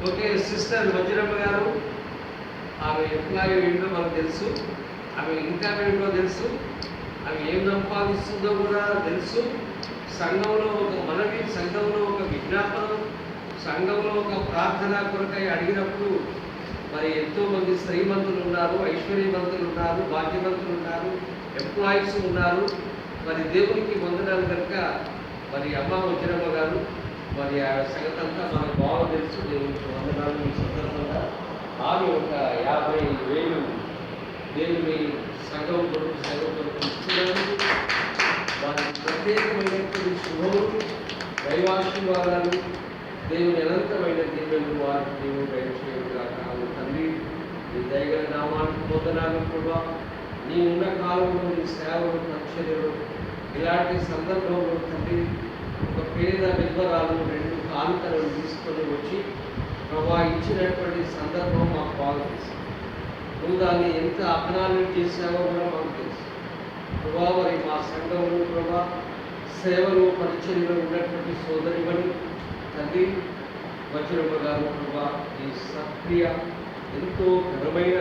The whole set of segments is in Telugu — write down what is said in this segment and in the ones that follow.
ఓకే, సిస్టర్ వజ్రమ్మ గారు ఆమె ఎంప్లాయీ ఏంటో మనకు తెలుసు, ఆమె ఇన్కమ్ ఏంటో తెలుసు, ఆమె ఏం సంపాదిస్తుందో కూడా తెలుసు. సంఘంలో ఒక మనవి, సంఘంలో ఒక విజ్ఞాపన, సంఘంలో ఒక ప్రార్థన కొరకై అడిగినప్పుడు మరి ఎంతోమంది శ్రీమంతులు ఉన్నారు, ఐశ్వర్యవంతులు ఉన్నారు, భాగ్యవంతులు ఉన్నారు, ఎంప్లాయీస్ ఉన్నారు. మరి దేవునికి వందనాలు కనుక మరి అమ్మ వజ్రమ్మ గారు మరి ఆ సంగతి అంతా మనకు బాగా తెలుసు. దేవునికి వందనాలు. ఈ సందర్భంగా ఆమె ఒక 50,000 దేవుని సంఘం కొరకు ఇస్తున్నారు. వారికి ప్రత్యేకమైనటువంటి శుభములు, దైవాశీర్వాదాలు, దేవుని అనంతమైన దీవెనలు వారికి దేవుడు దయచేయుగా కాదు. తండ్రి, నీ దయగల నామానికి వందనాలు కూడా. నీ ఉన్న కాలంలో నీ సేవలు పరిచర్యలు ఇలాంటి సందర్భంలో తండ్రి ఒక పేద విధవరాలు 2 కానుకలను తీసుకొని వచ్చి ప్రభా ఇచ్చినటువంటి సందర్భం మాకు బాగా తెలుసు. నువ్వు దాన్ని ఎంత అపనాలు చేసావో కూడా మాకు తెలుసు ప్రభా. మరి మా సంఘంలో ప్రభా సేవలు పరిచర్యలో ఉన్నటువంటి సోదరిమణి తండ్రి వజ్రమ్మ గారు ప్రభా ఈ సక్రియ ఎంతో ఘనమైన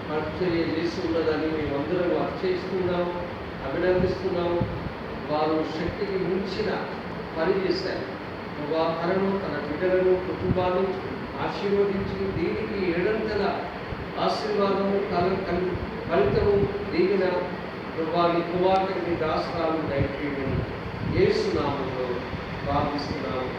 పరిచర్య చేసి ఉన్నదని మేమందరం అర్చిస్తున్నాము, అభినందిస్తున్నాము. వారు శక్తికి మించిన పని చేశారు ప్రభా. తనను, తన బిడ్డలను, కుటుంబాన్ని ఆశీర్వదించి దీనికి 7 ఆశీర్వాదము, ఫలితము దీనిన ప్రభా నీ కుమార్తెని దాసరాలు దయచేయమని యేసు నామములో ప్రార్థిస్తున్నాము.